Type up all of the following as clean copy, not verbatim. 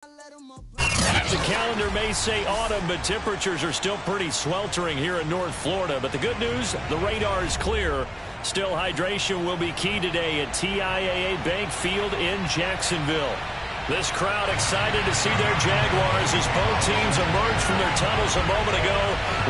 The calendar may say autumn, but temperatures are still pretty sweltering here in North Florida. But the good news, the radar is clear. Still, hydration will be key today at TIAA Bank Field in Jacksonville. This crowd excited to see their Jaguars as both teams emerged from their tunnels a moment ago.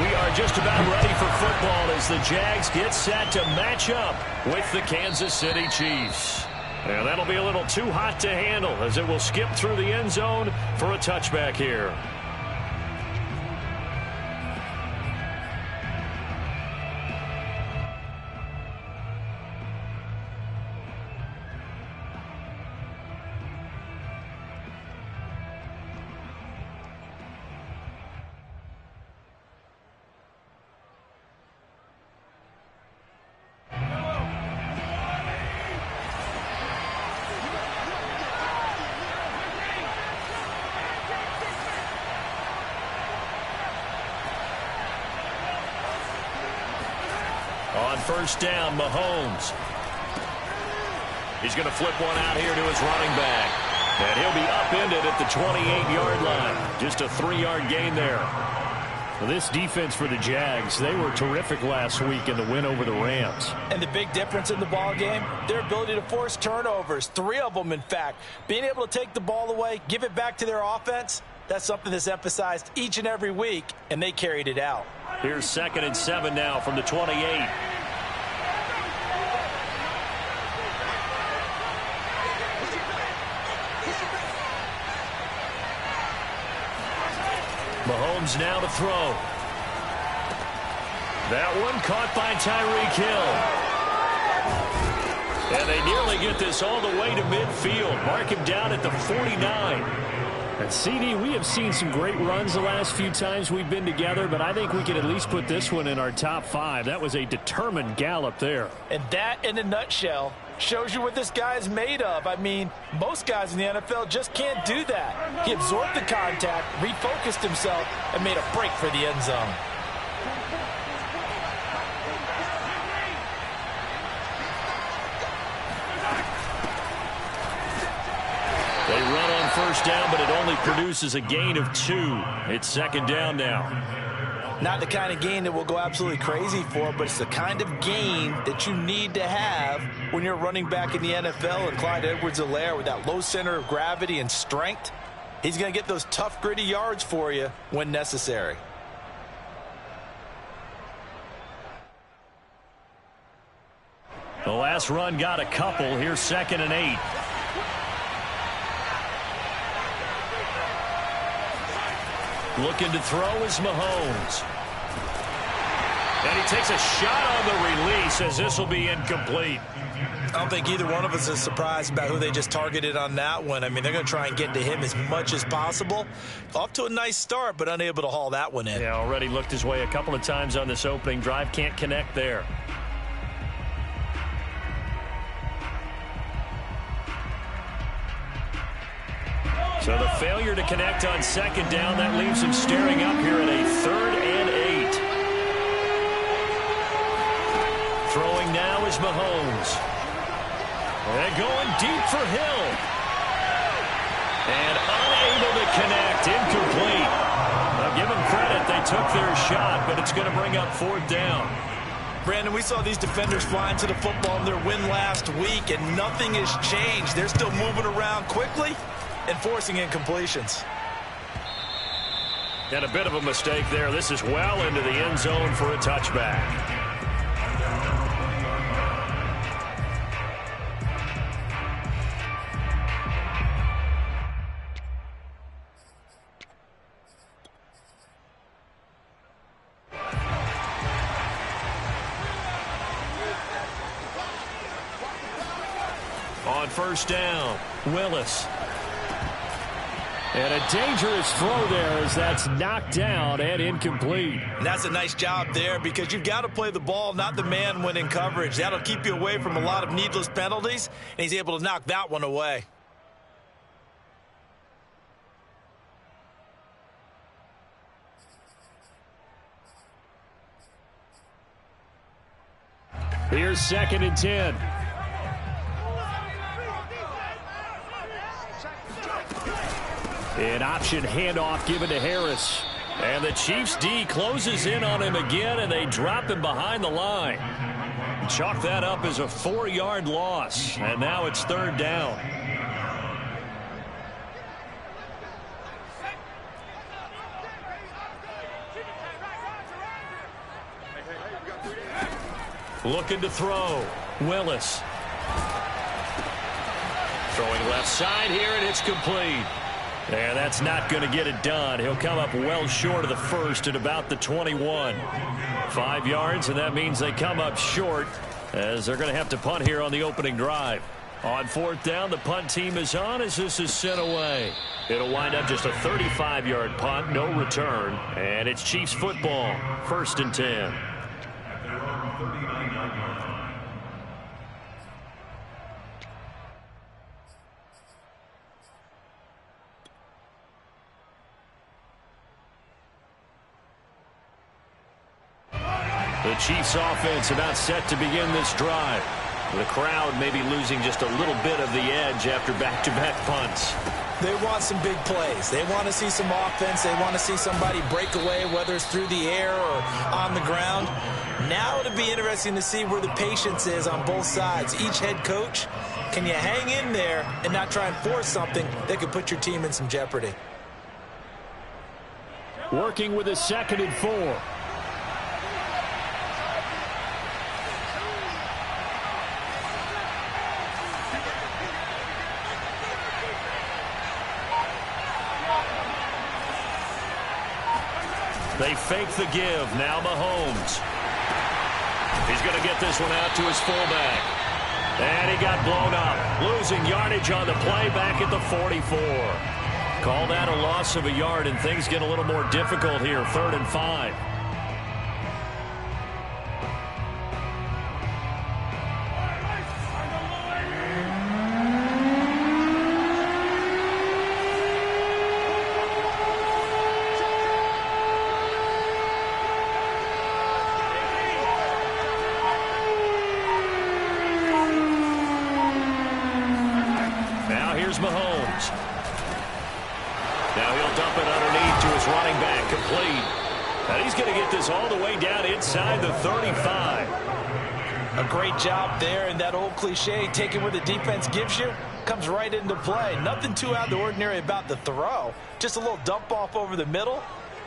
We are just about ready for football as the Jags get set to match up with the Kansas City Chiefs. And that'll be a little too hot to handle as it will skip through the end zone for a touchback here. On first down, Mahomes. He's going to flip one out here to his running back. And he'll be upended at the 28-yard line. Just a 3-yard gain there. Well, this defense for the Jags, they were terrific last week in the win over the Rams. And the big difference in the ball game, their ability to force turnovers. 3 of them, in fact. Being able to take the ball away, give it back to their offense, that's something that's emphasized each and every week, and they carried it out. Here's 2nd and 7 now from the 28. Mahomes now to throw. That one caught by Tyreek Hill. And they nearly get this all the way to midfield. Mark him down at the 49. And CD, we have seen some great runs the last few times we've been together, but I think we can at least put this one in our top 5. That was a determined gallop there. And that, in a nutshell, shows you what this guy is made of. I mean, most guys in the NFL just can't do that. He absorbed the contact, refocused himself, and made a break for the end zone. They run on first down, but it only produces a gain of 2. It's 2nd down now. Not the kind of gain that we'll go absolutely crazy for, but it's the kind of gain that you need to have when you're running back in the NFL. And Clyde Edwards-Helaire, with that low center of gravity and strength, he's going to get those tough, gritty yards for you when necessary. The last run got a couple. Here's 2nd and 8. Looking to throw is Mahomes. And he takes a shot on the release as this will be incomplete. I don't think either one of us is surprised about who they just targeted on that one. I mean, they're going to try and get to him as much as possible. Off to a nice start, but unable to haul that one in. Yeah, already looked his way a couple of times on this opening drive. Can't connect there. So the failure to connect on 2nd down, that leaves him staring up here at a 3rd and 8. Throwing now is Mahomes. And going deep for Hill. And unable to connect, incomplete. Now give them credit, they took their shot, but it's going to bring up 4th down. Brandon, we saw these defenders flying to the football in their win last week, and nothing has changed. They're still moving around quickly and forcing incompletions. And a bit of a mistake there. This is well into the end zone for a touchback. On first down, Willis. And a dangerous throw there as that's knocked down and incomplete. And that's a nice job there because you've got to play the ball, not the man when in coverage. That'll keep you away from a lot of needless penalties, and he's able to knock that one away. Here's 2nd and 10. An option handoff given to Harris. And the Chiefs D closes in on him again, and they drop him behind the line. Chalk that up as a 4-yard loss, and now it's 3rd down. Looking to throw. Willis. Throwing left side here, and it's complete. And that's not going to get it done. He'll come up well short of the first at about the 21. 5 yards, and that means they come up short as they're going to have to punt here on the opening drive. On 4th down, the punt team is on as this is sent away. It'll wind up just a 35-yard punt, no return, and it's Chiefs football, 1st and 10. The Chiefs offense about set to begin this drive. The crowd maybe losing just a little bit of the edge after back-to-back punts. They want some big plays. They want to see some offense. They want to see somebody break away, whether it's through the air or on the ground. Now it'll be interesting to see where the patience is on both sides. Each head coach, can you hang in there and not try and force something that could put your team in some jeopardy? Working with a 2nd and 4. They fake the give. Now Mahomes. He's going to get this one out to his fullback. And he got blown up. Losing yardage on the play back at the 44. Call that a loss of a yard, and things get a little more difficult here. 3rd and 5. Mahomes. Now he'll dump it underneath to his running back, complete. And he's going to get this all the way down inside the 35. A great job there, and that old cliche, taking what the defense gives you, comes right into play. Nothing too out of the ordinary about the throw. Just a little dump off over the middle.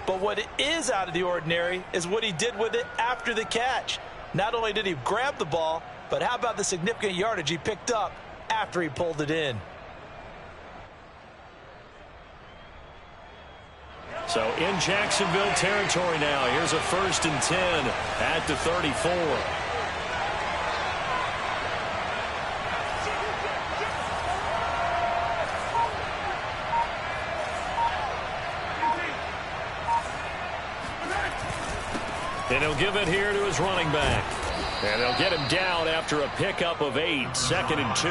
But what is out of the ordinary is what he did with it after the catch. Not only did he grab the ball, but how about the significant yardage he picked up after he pulled it in. So in Jacksonville territory now. Here's a 1st and 10 at the 34. And he'll give it here to his running back. And they'll get him down after a pickup of 8. 2nd and 2.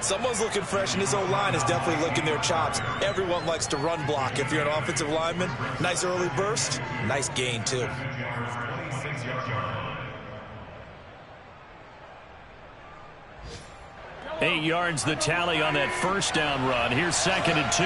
Someone's looking fresh, and his O-line is definitely licking their chops. Everyone likes to run block. If you're an offensive lineman, nice early burst, nice gain, too. Eight yards the tally on that 1st down run. Here's 2nd and 2.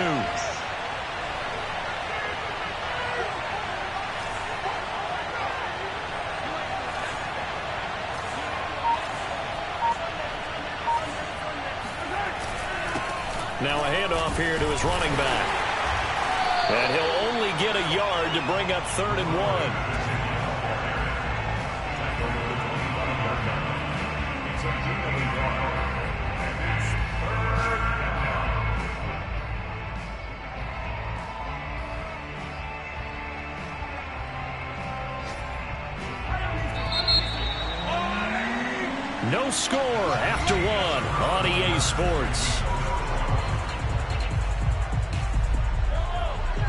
Now a handoff here to his running back. And he'll only get a yard to bring up 3rd and 1. No score after 1 on EA Sports.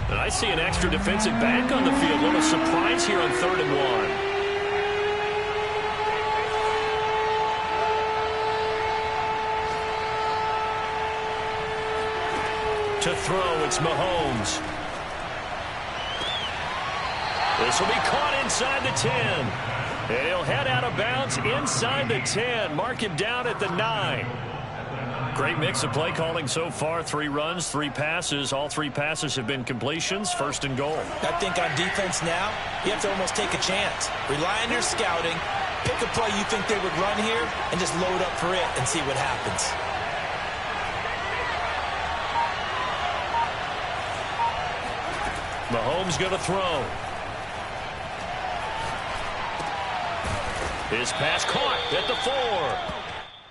And I see an extra defensive back on the field. What a surprise here on 3rd and 1. To throw, it's Mahomes. This will be caught inside the 10. And he'll head out of bounds inside the 10. Mark him down at the 9. Great mix of play calling so far. 3 runs, 3 passes. All 3 passes have been completions. First and goal. I think on defense now, you have to almost take a chance. Rely on your scouting. Pick a play you think they would run here and just load up for it and see what happens. Mahomes going to throw. His pass caught at the 4.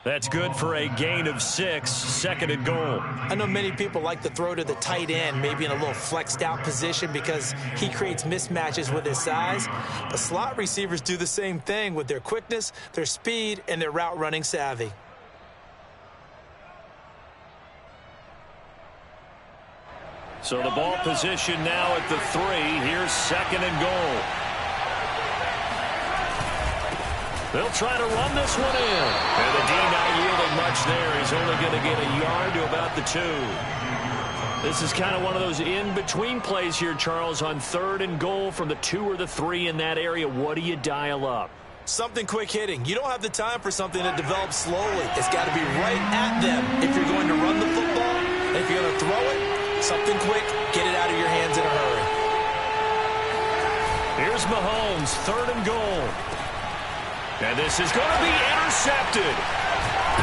That's good for a gain of 6. Second and goal. I know many people like to throw to the tight end, maybe in a little flexed out position because he creates mismatches with his size. But slot receivers do the same thing with their quickness, their speed, and their route running savvy. So the ball position now at the 3. Here's second and goal. They'll try to run this one in. And the D not yielding much there. He's only going to get a yard to about the 2. This is kind of one of those in-between plays here, Charles, on third and goal from the 2 or the 3 in that area. What do you dial up? Something quick hitting. You don't have the time for something that develops slowly. It's got to be right at them if you're going to run the football. And if you're going to throw it, something quick, get it out of your hands in a hurry. Here's Mahomes, third and goal. And this is going to be intercepted.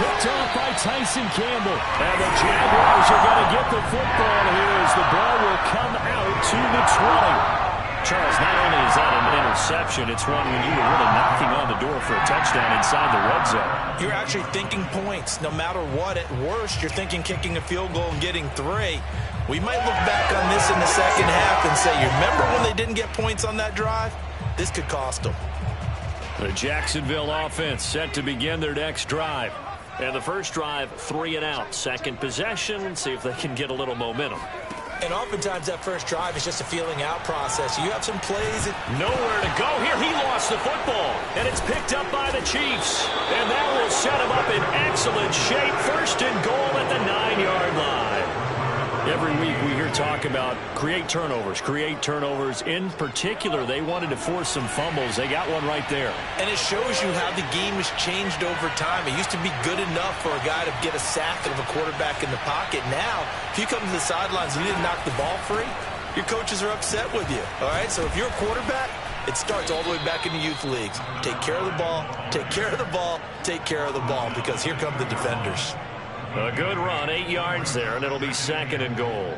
Picked off by Tyson Campbell. And the Jaguars are going to get the football here as the ball will come out to the 20. Charles, not only is that an interception, it's one when you were really knocking on the door for a touchdown inside the red zone. You're actually thinking points. No matter what, at worst, you're thinking kicking a field goal and getting 3. We might look back on this in the second half and say, you remember when they didn't get points on that drive? This could cost them. The Jacksonville offense set to begin their next drive. And the first drive, 3 and out. Second possession, see if they can get a little momentum. And oftentimes that first drive is just a feeling out process. You have some plays. Nowhere to go here. He lost the football. And it's picked up by the Chiefs. And that will set him up in excellent shape. First and goal at the 9-yard line. Every week we hear talk about create turnovers. In particular, they wanted to force some fumbles. They got one right there. And it shows you how the game has changed over time. It used to be good enough for a guy to get a sack of a quarterback in the pocket. Now, if you come to the sidelines and you didn't knock the ball free, your coaches are upset with you. All right, so if you're a quarterback, it starts all the way back in the youth leagues. Take care of the ball, take care of the ball, take care of the ball, because here come the defenders. A good run, 8 yards there, and it'll be second and goal.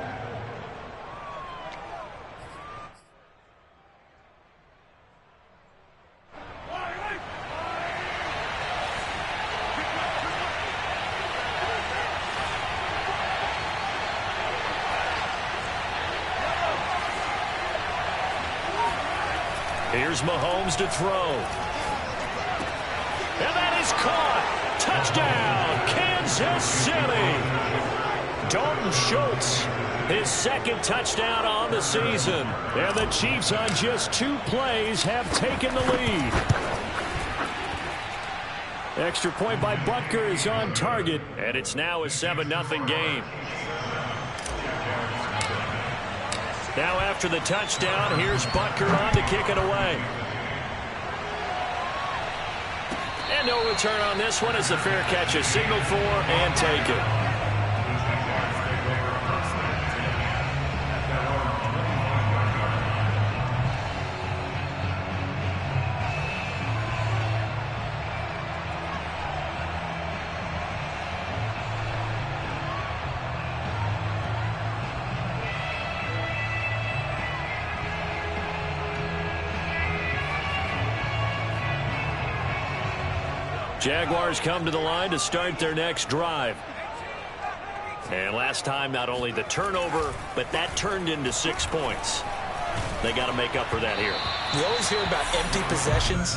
Here's Mahomes to throw. And that is caught. Touchdown, Kansas City. Dalton Schultz, his second touchdown on the season. And the Chiefs on just 2 plays have taken the lead. Extra point by Butker is on target. And it's now a 7-0 game. Now after the touchdown, here's Butker on to kick it away. And no return on this one as the fair catch is signaled for and taken. Jaguars come to the line to start their next drive. And last time, not only the turnover, but that turned into 6 points. They got to make up for that here. You always hear about empty possessions,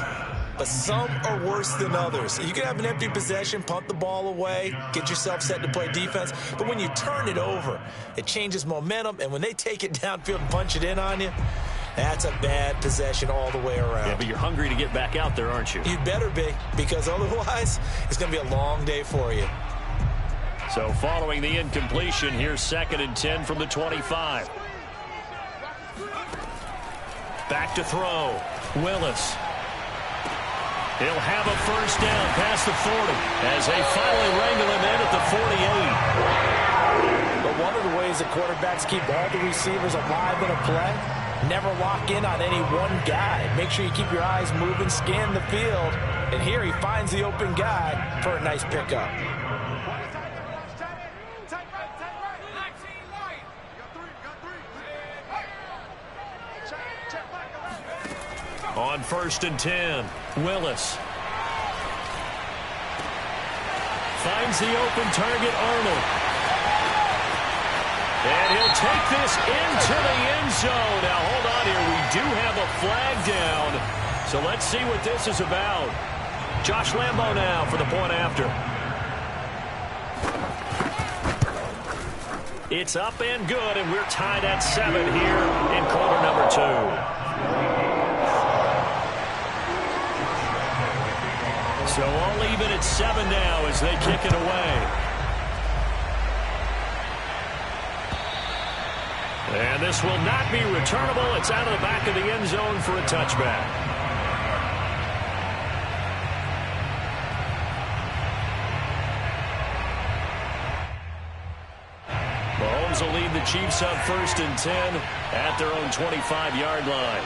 but some are worse than others. You can have an empty possession, punt the ball away, get yourself set to play defense. But when you turn it over, it changes momentum. And when they take it downfield and punch it in on you, that's a bad possession all the way around. Yeah, but you're hungry to get back out there, aren't you? You'd better be, because otherwise it's going to be a long day for you. So following the incompletion, here's 2nd and 10 from the 25. Back to throw. Willis. He'll have a first down past the 40 as they finally wrangle him in at the 48. But one of the ways the quarterbacks keep all the receivers alive in a play, never lock in on any one guy. Make sure you keep your eyes moving, scan the field. And here he finds the open guy for a nice pickup. On 1st and 10, Willis. Finds the open target, Arnold. And he'll take this into the end zone. Now, hold on here. We do have a flag down. So let's see what this is about. Josh Lambo now for the point after. It's up and good, and we're tied at 7 here in quarter number 2. So all even at 7 now as they kick it away. And this will not be returnable. It's out of the back of the end zone for a touchback. Mahomes will lead the Chiefs up 1st and 10 at their own 25-yard line.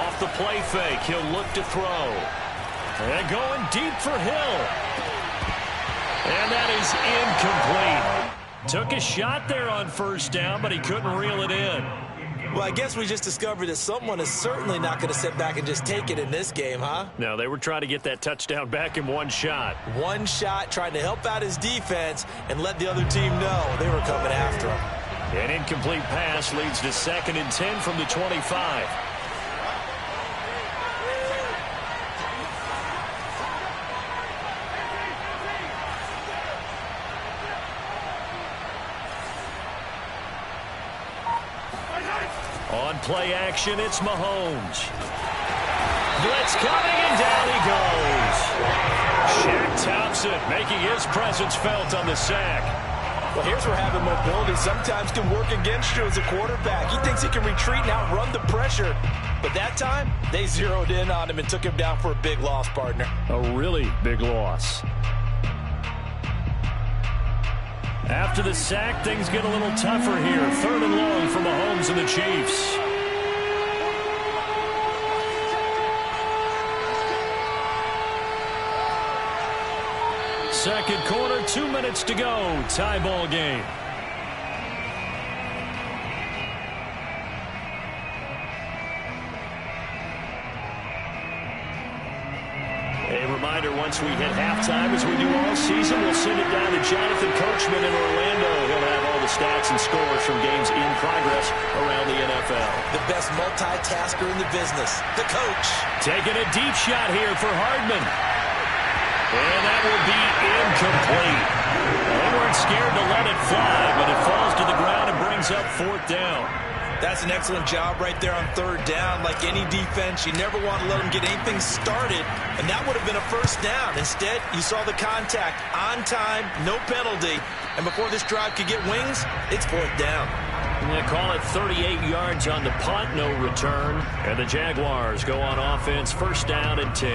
Off the play fake, he'll look to throw. And going deep for Hill. And that is incomplete. Took a shot there on 1st down, but he couldn't reel it in. Well, I guess we just discovered that someone is certainly not going to sit back and just take it in this game, huh? No, they were trying to get that touchdown back in one shot. One shot, trying to help out his defense and let the other team know they were coming after him. An incomplete pass leads to 2nd and 10 from the 25. On play action, it's Mahomes. Blitz coming, and down he goes. Shaq Thompson making his presence felt on the sack. Well, here's where having mobility sometimes can work against you as a quarterback. He thinks he can retreat and outrun the pressure. But that time, they zeroed in on him and took him down for a big loss, partner. A really big loss. After the sack, things get a little tougher here. 3rd and long for Mahomes and the Chiefs. Second quarter, 2 minutes to go. Tie ball game. A reminder, once we hit halftime, as we do all season, we'll send it down to Jonathan Coachman in Orlando. He'll have all the stats and scores from games in progress around the NFL. The best multitasker in the business, the coach. Taking a deep shot here for Hardman. And that will be incomplete. They weren't scared to let it fly, but it falls to the ground and brings up 4th down. That's an excellent job right there on 3rd down. Like any defense, you never want to let them get anything started, and that would have been a 1st down. Instead, you saw the contact on time, no penalty, and before this drive could get wings, it's 4th down. They call it 38 yards on the punt, no return, and the Jaguars go on offense, 1st down and 10.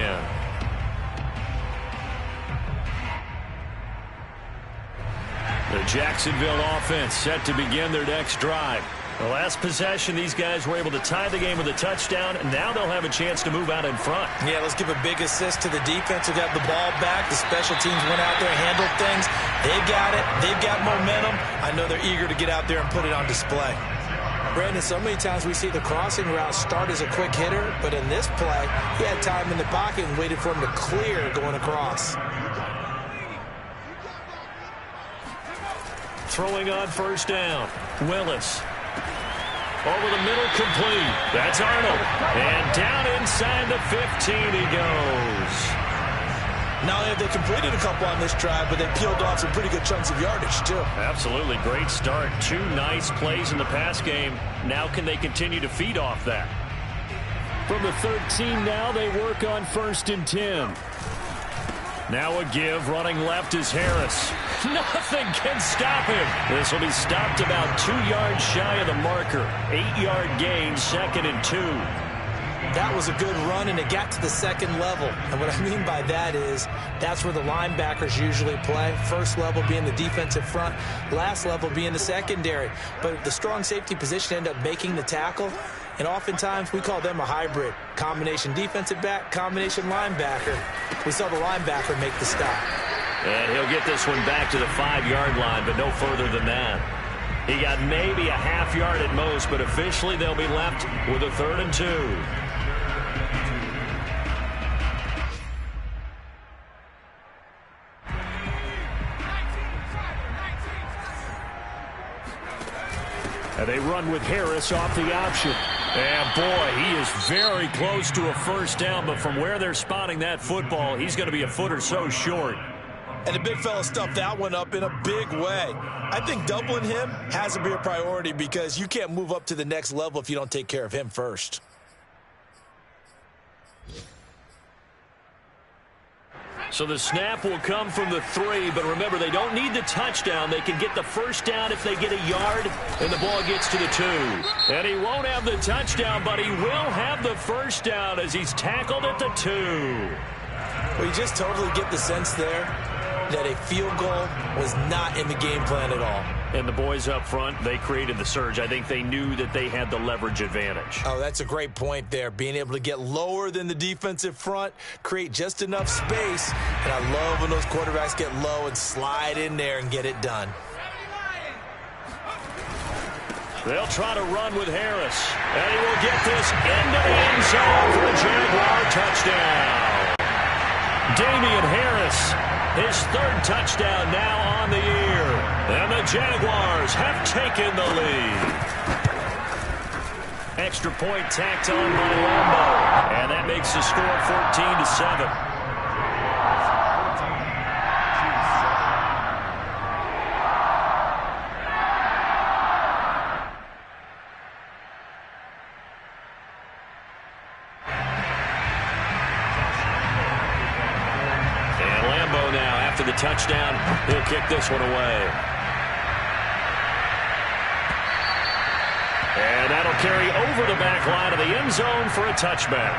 The Jacksonville offense set to begin their next drive. The last possession, these guys were able to tie the game with a touchdown, and now they'll have a chance to move out in front. Yeah, let's give a big assist to the defense who got the ball back. The special teams went out there and handled things. They've got it. They've got momentum. I know they're eager to get out there and put it on display. Brandon, so many times we see the crossing route start as a quick hitter, but in this play, he had time in the pocket and waited for him to clear going across. Throwing on 1st down, Willis. Over the middle, complete. That's Arnold. And down inside the 15 he goes. Not only have they completed a couple on this drive, but they peeled off some pretty good chunks of yardage, too. Absolutely. Great start. 2 nice plays in the pass game. Now can they continue to feed off that? From the 13 now, they work on 1st and 10. Now a give, running left is Harris. Nothing can stop him. This will be stopped about 2 yards shy of the marker. 8-yard gain, 2nd and 2. That was a good run, and it got to the second level. And what I mean by that is that's where the linebackers usually play. First level being the defensive front, last level being the secondary. But the strong safety position ended up making the tackle, and oftentimes we call them a hybrid. Combination defensive back, combination linebacker. We saw the linebacker make the stop. And he'll get this one back to the 5-yard line, but no further than that. He got maybe a half yard at most, but officially they'll be left with a 3rd and 2. And they run with Harris off the option. And, boy, he is very close to a first down, but from where they're spotting that football, he's going to be a foot or so short. And the big fella stuffed that one up in a big way. I think doubling him has to be a priority because you can't move up to the next level if you don't take care of him first. So the snap will come from the 3, but remember, they don't need the touchdown. They can get the first down if they get a yard, and the ball gets to the 2. And he won't have the touchdown, but he will have the first down as he's tackled at the 2. Well, you just totally get the sense there that a field goal was not in the game plan at all. And the boys up front, they created the surge. I think they knew that they had the leverage advantage. Oh, that's a great point there. Being able to get lower than the defensive front, create just enough space. And I love when those quarterbacks get low and slide in there and get it done. They'll try to run with Harris. And he will get this into the end zone for a Jaguar touchdown. Damian Harris, his 3rd touchdown now on the year. And the Jaguars have taken the lead. Extra point tacked on by Lambo. And that makes the score 14-7. The touchdown, he'll kick this one away. And that'll carry over the back line of the end zone for a touchback.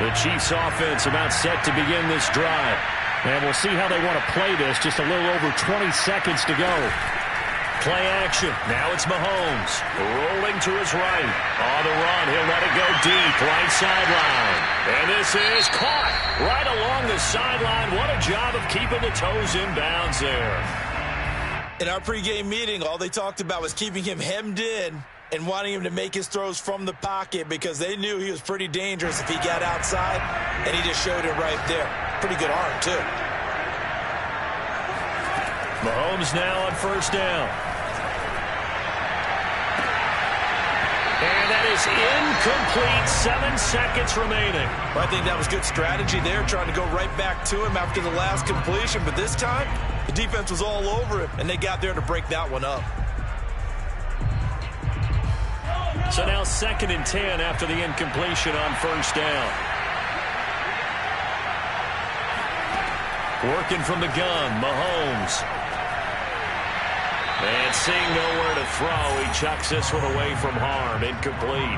The Chiefs offense about set to begin this drive. And we'll see how they want to play this. Just a little over 20 seconds to go. Play action. Now it's Mahomes. Rolling to his right. On the run. He'll let it go deep. Right sideline. And this is caught right along the sideline. What a job of keeping the toes in bounds there. In our pregame meeting, all they talked about was keeping him hemmed in and wanting him to make his throws from the pocket because they knew he was pretty dangerous if he got outside, and he just showed it right there. Pretty good arm, too. Mahomes now on first down. And that is incomplete. 7 seconds remaining. Well, I think that was good strategy there, trying to go right back to him after the last completion. But this time, the defense was all over him, and they got there to break that one up. So now 2nd and 10 after the incompletion on first down. Working from the gun, Mahomes. And seeing nowhere to throw, he chucks this one away from harm. Incomplete.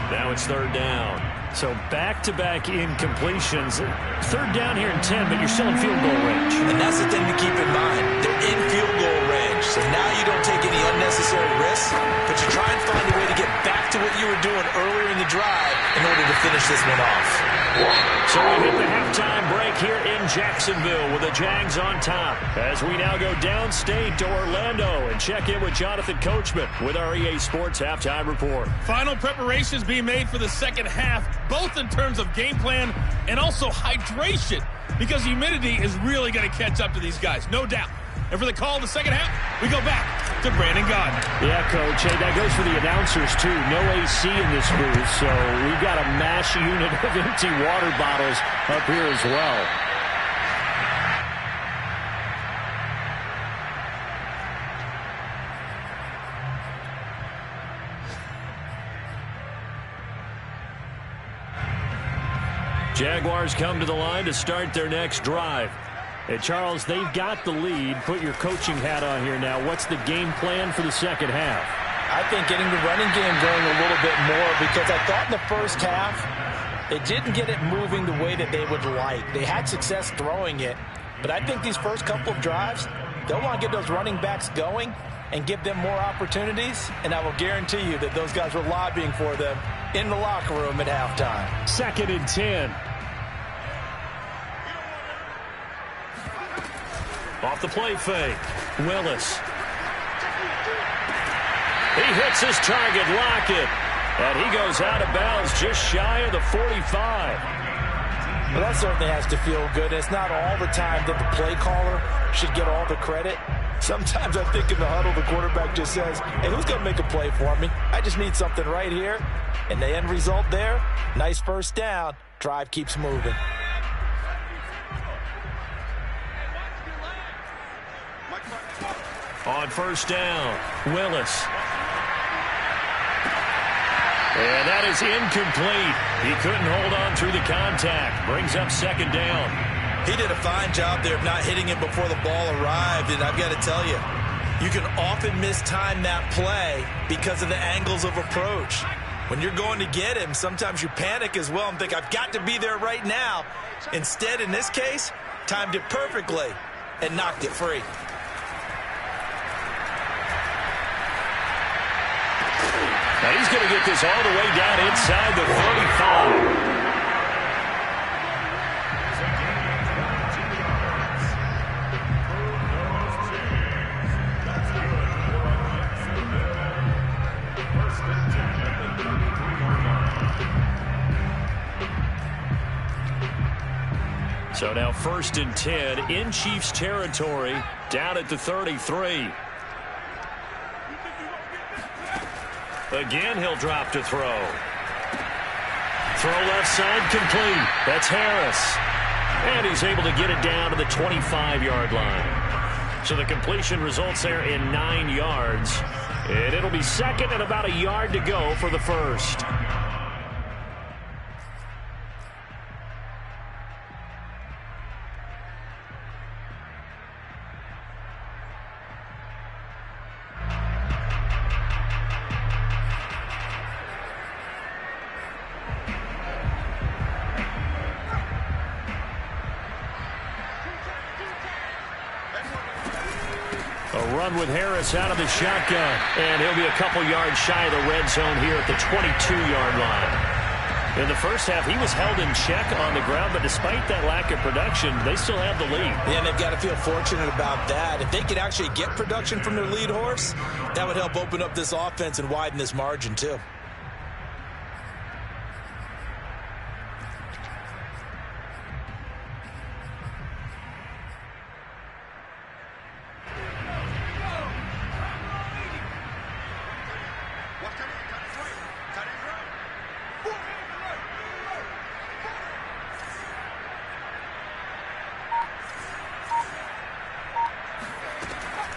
Now it's 3rd down. So back-to-back incompletions. 3rd down here in 10, but you're still in field goal range. And that's the thing to keep in mind. They're in field goal range. So now you don't take any unnecessary risks, but you try and find a way to get back to what you were doing earlier in the drive in order to finish this one off. So we hit the halftime break here in Jacksonville with the Jags on top. As we now go downstate to Orlando and check in with Jonathan Coachman with our EA Sports Halftime Report. Final preparations being made for the second half, both in terms of game plan and also hydration, because humidity is really going to catch up to these guys, no doubt. And for the call in the second half, we go back to Brandon Gaudin. Yeah, Coach. Hey, that goes for the announcers, too. No AC in this booth, so we've got a mash unit of empty water bottles up here as well. Jaguars come to the line to start their next drive. Hey, Charles, they've got the lead. Put your coaching hat on here now. What's the game plan for the second half? I think getting the running game going a little bit more, because I thought in the first half they didn't get it moving the way that they would like. They had success throwing it, but I think these first couple of drives, they'll want to get those running backs going and give them more opportunities, and I will guarantee you that those guys were lobbying for them in the locker room at halftime. 2nd and 10. Off the play fake. Willis. He hits his target, Lockett. And he goes out of bounds just shy of the 45. Well, that certainly has to feel good. It's not all the time that the play caller should get all the credit. Sometimes I think in the huddle, the quarterback just says, hey, who's going to make a play for me? I just need something right here. And the end result there, nice first down. Drive keeps moving. On first down, Willis. And that is incomplete. He couldn't hold on through the contact. Brings up 2nd down. He did a fine job there of not hitting him before the ball arrived. And I've got to tell you, you can often mistime that play because of the angles of approach. When you're going to get him, sometimes you panic as well and think, I've got to be there right now. Instead, in this case, timed it perfectly and knocked it free. Now he's going to get this all the way down inside the 45. So now 1st and 10 in Chiefs territory, down at the 33. Again, he'll drop to throw. Throw left side complete. That's Harris. And he's able to get it down to the 25-yard line. So the completion results there in 9 yards. And it'll be 2nd and about a yard to go for the first. A run with Harris out of the shotgun. And he'll be a couple yards shy of the red zone here at the 22-yard line. In the first half, he was held in check on the ground, but despite that lack of production, they still have the lead. Yeah, and they've got to feel fortunate about that. If they could actually get production from their lead horse, that would help open up this offense and widen this margin too.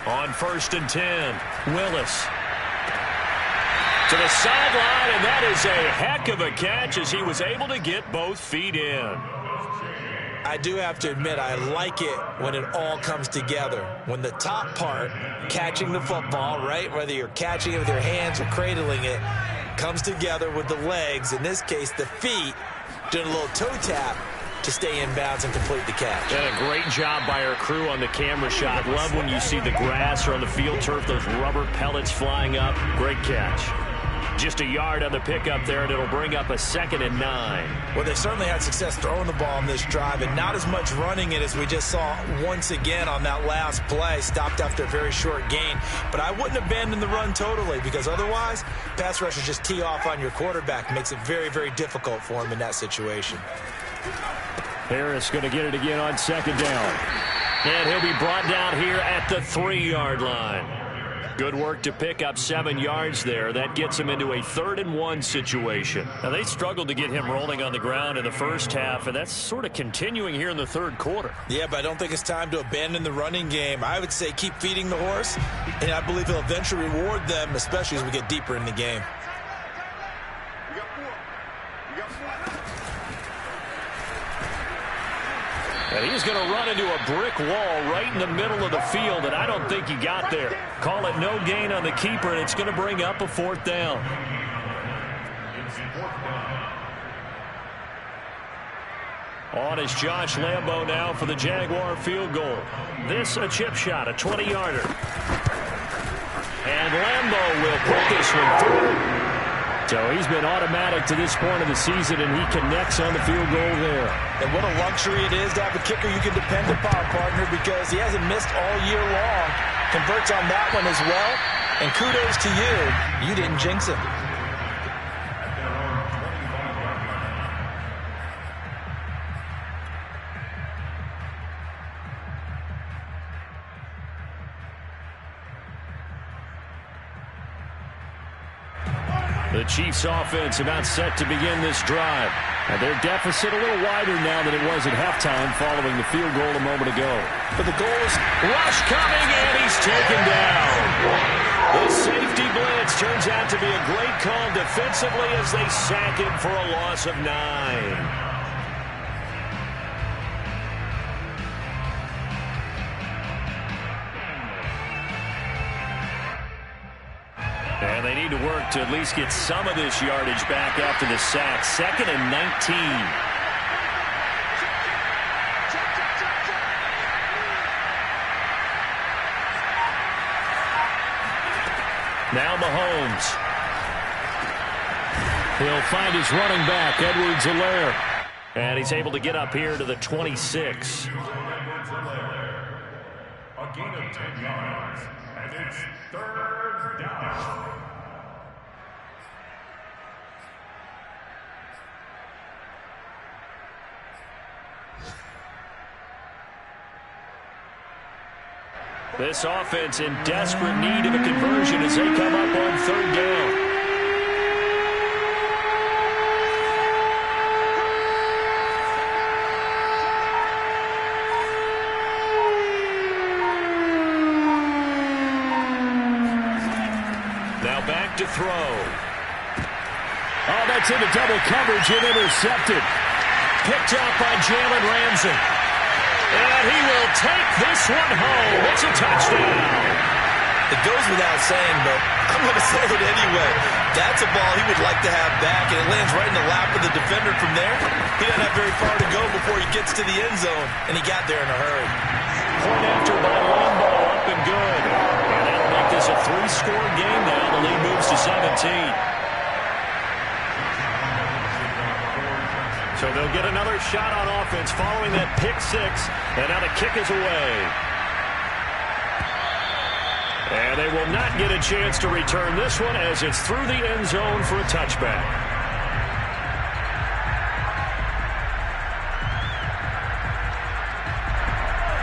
On 1st and 10, Willis. To the sideline, and that is a heck of a catch as he was able to get both feet in. I do have to admit, I like it when it all comes together. When the top part, catching the football, right, whether you're catching it with your hands or cradling it, comes together with the legs, in this case the feet, doing a little toe tap to stay in bounds and complete the catch. And a great job by our crew on the camera shot. Love when you see the grass or on the field turf, those rubber pellets flying up. Great catch. Just a yard on the pickup there, and it'll bring up a 2nd and 9. Well, they certainly had success throwing the ball on this drive, and not as much running it as we just saw once again on that last play. Stopped after a very short gain. But I wouldn't abandon the run totally, because otherwise, pass rushers just tee off on your quarterback. Makes it very, very difficult for him in that situation. Harris going to get it again on 2nd down. And he'll be brought down here at the 3-yard line. Good work to pick up 7 yards there. That gets him into a 3rd and 1 situation. Now, they struggled to get him rolling on the ground in the first half, and that's sort of continuing here in the 3rd quarter. Yeah, but I don't think it's time to abandon the running game. I would say keep feeding the horse, and I believe he'll eventually reward them, especially as we get deeper in the game. And he's going to run into a brick wall right in the middle of the field, and I don't think he got there. Call it no gain on the keeper, and it's going to bring up a 4th down. On is Josh Lambo now for the Jaguar field goal. This a chip shot, a 20-yarder. And Lambo will put this one through. So he's been automatic to this point of the season, and he connects on the field goal there. And what a luxury it is to have a kicker you can depend upon, partner, because he hasn't missed all year long. Converts on that one as well. And kudos to you. You didn't jinx him. The Chiefs offense about set to begin this drive. And their deficit a little wider now than it was at halftime following the field goal a moment ago. But the goal is rush coming, and he's taken down. The safety blitz turns out to be a great call defensively as they sack him for a loss of 9. And they need to work to at least get some of this yardage back after the sack. 2nd and 19. Now Mahomes. He'll find his running back, Edwards-Helaire. And he's able to get up here to the 26. A gain of 10 yards, and it's 3rd down. This offense in desperate need of a conversion as they come up on 3rd down. Now back to throw. Oh, that's into double coverage and intercepted. Picked up by Jalen Ramsey. And he will take this one home. It's a touchdown. It goes without saying, but I'm going to say it anyway. That's a ball he would like to have back, and it lands right in the lap of the defender from there. He doesn't have very far to go before he gets to the end zone, and he got there in a hurry. Point after by Lambo, up and good. And that'll make this a 3-score game now. The lead moves to 17. So they'll get another shot on offense following that pick 6. And now the kick is away. And they will not get a chance to return this one as it's through the end zone for a touchback.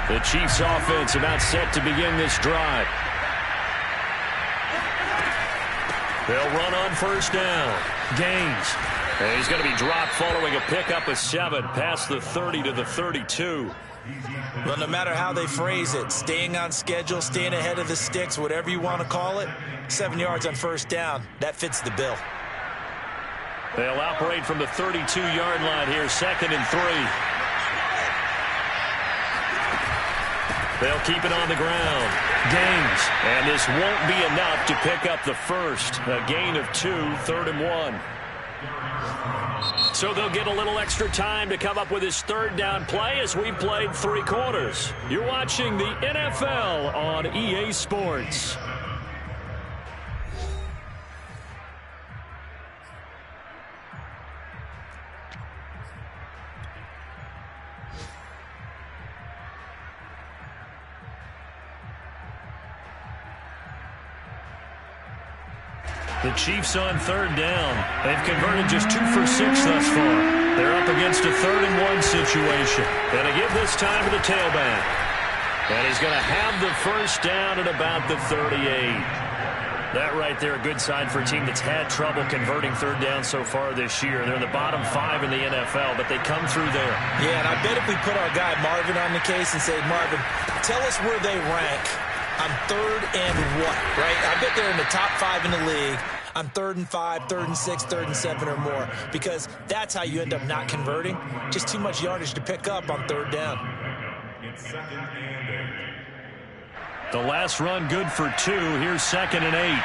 The Chiefs offense about set to begin this drive. They'll run on 1st down. Gaines. And he's going to be dropped following a pickup of 7 past the 30 to the 32. Well, no matter how they phrase it, staying on schedule, staying ahead of the sticks, whatever you want to call it, 7 yards on 1st down, that fits the bill. They'll operate from the 32-yard line here, 2nd and 3. They'll keep it on the ground. Gaines. And this won't be enough to pick up the first. A gain of 2, 3rd and 1. So they'll get a little extra time to come up with his 3rd down play as we've played 3 quarters. You're watching the NFL on EA Sports. The Chiefs on 3rd down. They've converted just 2 for 6 thus far. They're up against a 3rd and 1 situation. Going to give this time to the tailback. And he's going to have the 1st down at about the 38. That right there, a good sign for a team that's had trouble converting 3rd down so far this year. They're in the bottom 5 in the NFL, but they come through there. Yeah, and I bet if we put our guy Marvin on the case and say, Marvin, tell us where they rank on 3rd and what, right? I bet they're in the top 5 in the league on 3rd and 5, 3rd and 6, 3rd and 7 or more, because that's how you end up not converting. Just too much yardage to pick up on 3rd down. second and 8. The last run good for 2. Here's 2nd and 8.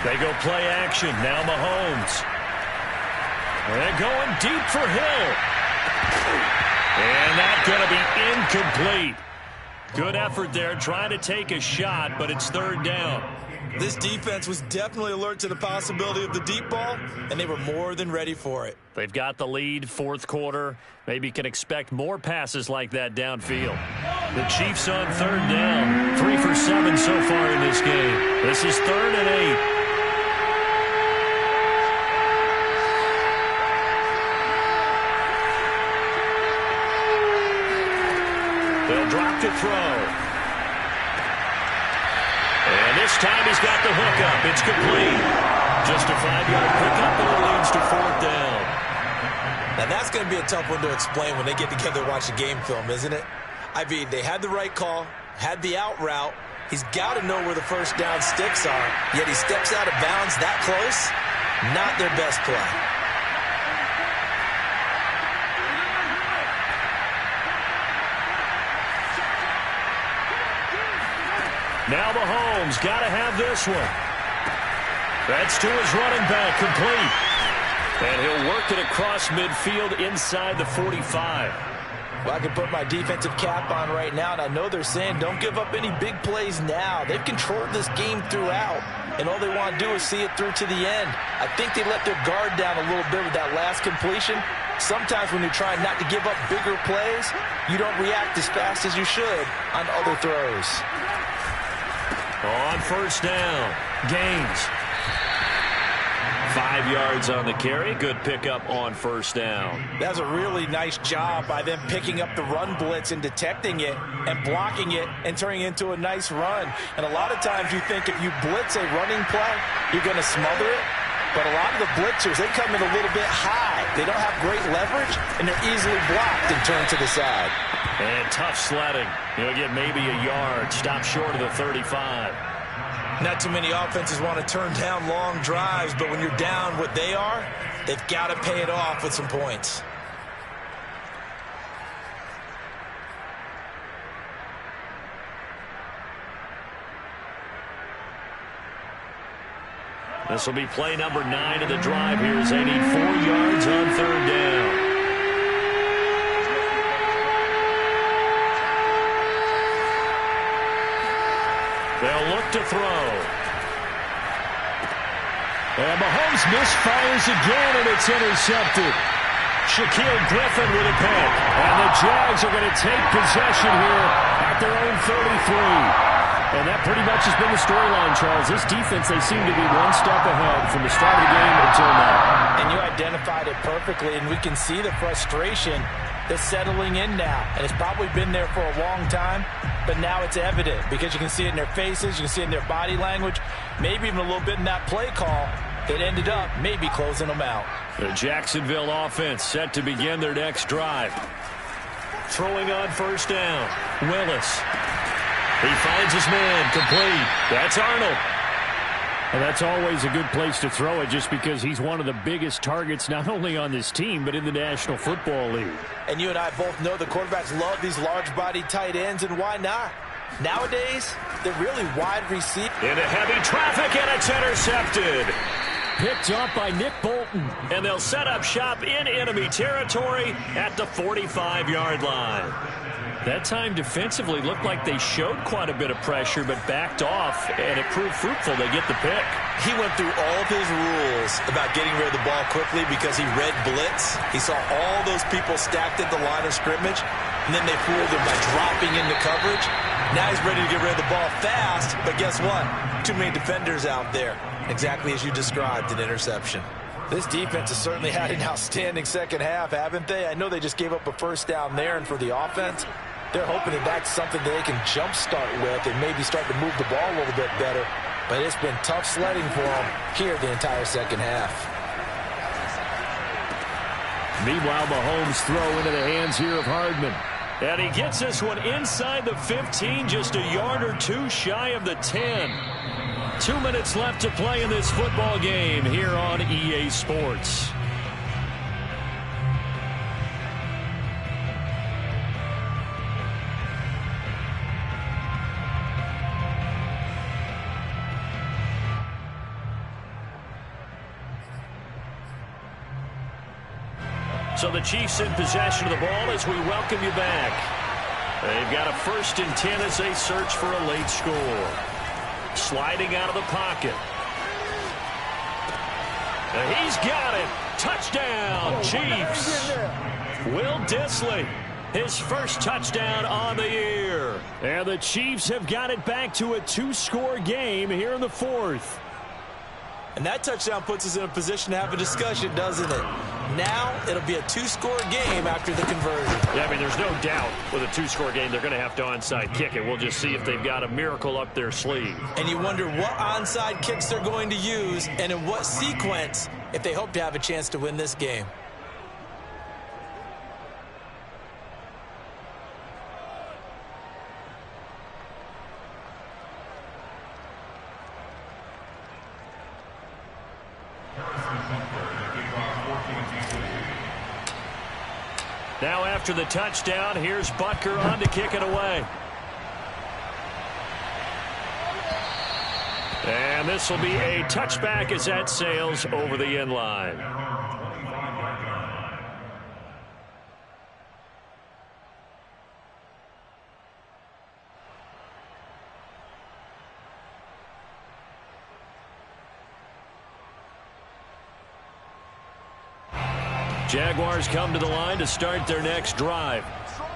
They go play action. Now Mahomes. They're going deep for Hill. And that's going to be incomplete. Good effort there, trying to take a shot, but it's 3rd down. This defense was definitely alert to the possibility of the deep ball, and they were more than ready for it. They've got the lead, 4th quarter. Maybe can expect more passes like that downfield. The Chiefs on 3rd down. 3 for 7 so far in this game. This is 3rd and 8. They'll drop to throw. And this time he's got the hook up. It's complete. Just a 5-yard pickup, and it leads to 4th down. Now that's going to be a tough one to explain when they get together and watch the game film, isn't it? I mean, they had the right call, had the out route. He's got to know where the first down sticks are, yet he steps out of bounds that close. Not their best play. Now Mahomes got to have this one. That's to his running back, complete. And he'll work it across midfield inside the 45. Well, I can put my defensive cap on right now, and I know they're saying don't give up any big plays now. They've controlled this game throughout, and all they want to do is see it through to the end. I think they let their guard down a little bit with that last completion. Sometimes when you're trying not to give up bigger plays, you don't react as fast as you should on other throws. On 1st down, Gaines. 5 yards on the carry. Good pickup on 1st down. That's a really nice job by them picking up the run blitz and detecting it and blocking it and turning it into a nice run. And a lot of times you think if you blitz a running play, you're going to smother it. But a lot of the blitzers, they come in a little bit high. They don't have great leverage, and they're easily blocked and turned to the side. And tough sledding. He'll get maybe a yard. Stop short of the 35. Not too many offenses want to turn down long drives, but when you're down what they are, they've got to pay it off with some points. This will be play number 9 of the drive here as they need 4 yards on 3rd down. They'll look to throw. And Mahomes misfires again, and it's intercepted. Shaquille Griffin with a pick. And the Jags are going to take possession here at their own 33. And that pretty much has been the storyline, Charles. This defense, they seem to be one step ahead from the start of the game until now. And you identified it perfectly, and we can see the frustration that's settling in now. And it's probably been there for a long time, but now it's evident because you can see it in their faces, you can see it in their body language, maybe even a little bit in that play call that ended up maybe closing them out. The Jacksonville offense set to begin their next drive. Throwing on 1st down, Willis. He finds his man, complete. That's Arnold. And that's always a good place to throw it just because he's one of the biggest targets not only on this team but in the National Football League. And you and I both know the quarterbacks love these large-bodied tight ends, and why not? Nowadays, they're really wide receivers. Into heavy traffic, and it's intercepted. Picked up by Nick Bolton. And they'll set up shop in enemy territory at the 45-yard line. That time defensively looked like they showed quite a bit of pressure but backed off, and it proved fruitful. They get the pick. He went through all of his rules about getting rid of the ball quickly because he read blitz. He saw all those people stacked at the line of scrimmage, and then they fooled him by dropping into coverage. Now he's ready to get rid of the ball fast, but guess what? Too many defenders out there. Exactly as you described, an interception. This defense has certainly had an outstanding second half, haven't they? I know they just gave up a 1st down there, and for the offense, they're hoping that that's something that they can jumpstart with and maybe start to move the ball a little bit better. But it's been tough sledding for them here the entire second half. Meanwhile, Mahomes throw into the hands here of Hardman. And he gets this one inside the 15, just a yard or two shy of the 10. 2 minutes left to play in this football game here on EA Sports. So the Chiefs in possession of the ball as we welcome you back. They've got a 1st and 10 as they search for a late score. Sliding out of the pocket. And he's got it. Touchdown, Chiefs. Will Dissly, his first touchdown on the year. And the Chiefs have got it back to a 2-score game here in the 4th. And that touchdown puts us in a position to have a discussion, doesn't it? Now it'll be a 2-score game after the conversion. Yeah, I mean, there's no doubt with a 2-score game they're going to have to onside kick it. We'll just see if they've got a miracle up their sleeve. And you wonder what onside kicks they're going to use and in what sequence if they hope to have a chance to win this game. Now after the touchdown, here's Butker on to kick it away. And this will be a touchback as that sails over the end line. Jaguars come to the line to start their next drive.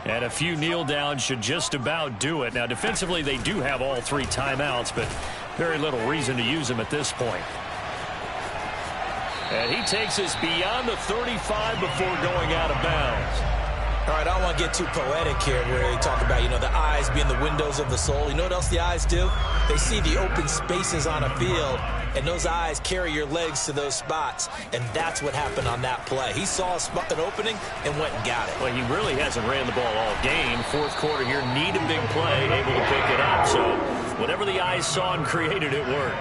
And a few kneel downs should just about do it. Now, defensively, they do have all 3 timeouts, but very little reason to use them at this point. And he takes us beyond the 35 before going out of bounds. All right, I don't want to get too poetic here where they talk about, you know, the eyes being the windows of the soul. You know what else the eyes do? They see the open spaces on a field, and those eyes carry your legs to those spots, and that's what happened on that play. He saw an opening and went and got it. Well, he really hasn't ran the ball all game. 4th quarter here, need a big play, able to pick it up. So whatever the eyes saw and created, it worked.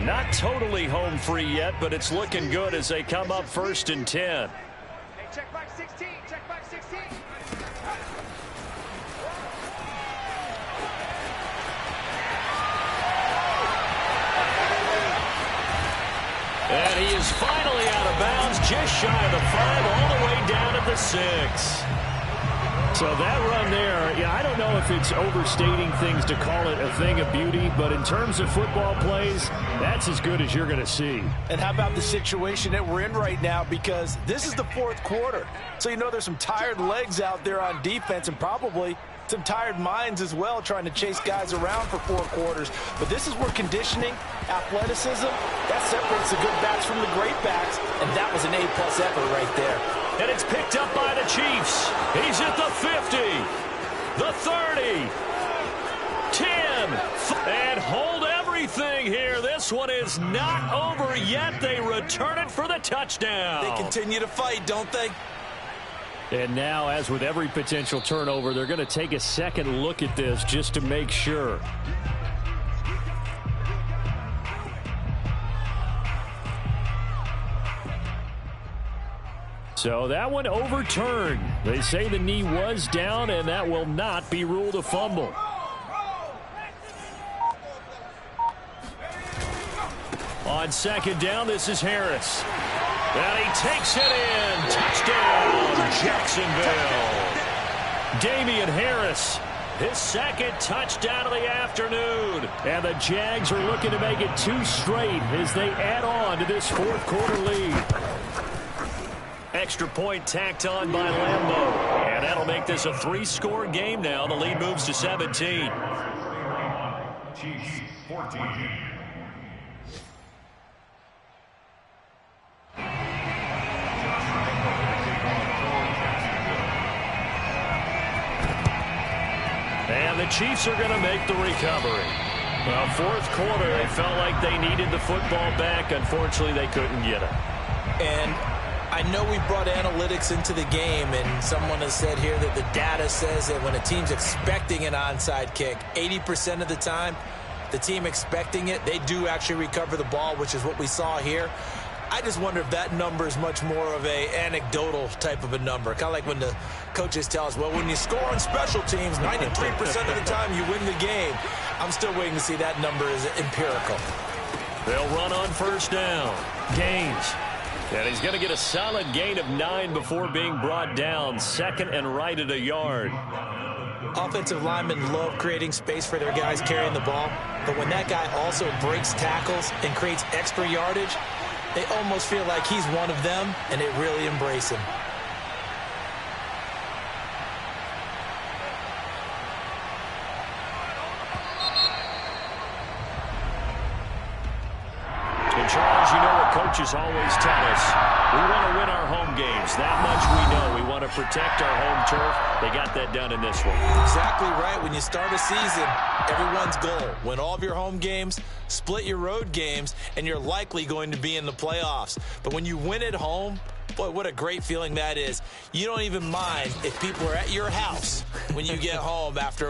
Not totally home free yet, but it's looking good as they come up 1st and 10. Hey, check back 16. Check back 16. And he is finally out of bounds, just shy of the 5, all the way down at the 6. So that run there, yeah, I don't know if it's overstating things to call it a thing of beauty, but in terms of football plays, that's as good as you're going to see. And how about the situation that we're in right now, because this is the 4th quarter. So you know there's some tired legs out there on defense and probably some tired minds as well trying to chase guys around for 4 quarters. But this is where conditioning, athleticism, that separates the good backs from the great backs, and that was an A-plus effort right there. And it's picked up by the Chiefs. He's at the 50, the 30, 10, and hold everything here. This one is not over yet. They return it for the touchdown. They continue to fight, don't they? And now, as with every potential turnover, they're going to take a second look at this just to make sure. So that one overturned. They say the knee was down, and that will not be ruled a fumble. On 2nd down, this is Harris. And he takes it in. Touchdown, Jacksonville. Damian Harris, his 2nd touchdown of the afternoon. And the Jags are looking to make it 2 straight as they add on to this 4th quarter lead. Extra point tacked on by Lambeau. And that'll make this a 3-score game now. The lead moves to 17. Chiefs 14. And the Chiefs are going to make the recovery. Well, 4th quarter, they felt like they needed the football back. Unfortunately, they couldn't get it. And I know we brought analytics into the game, and someone has said here that the data says that when a team's expecting an onside kick, 80% of the time, the team expecting it, they do actually recover the ball, which is what we saw here. I just wonder if that number is much more of a anecdotal type of a number. Kind of like when the coaches tell us, well, when you score on special teams, 93% of the time you win the game. I'm still waiting to see that number is empirical. They'll run on first down. Gaines. And he's going to get a solid gain of 9 before being brought down. Second and right at a yard. Offensive linemen love creating space for their guys carrying the ball. But when that guy also breaks tackles and creates extra yardage, they almost feel like he's one of them, and they really embrace him. And Charles, you know what coaches always tell us. We want to win our home games. That much we know. We want to protect our home turf. They got that done in this one. Exactly right. When you start a season, everyone's goal, win all of your home games, split your road games, and you're likely going to be in the playoffs. But when you win at home, boy, what a great feeling that is. You don't even mind if people are at your house when you get home after a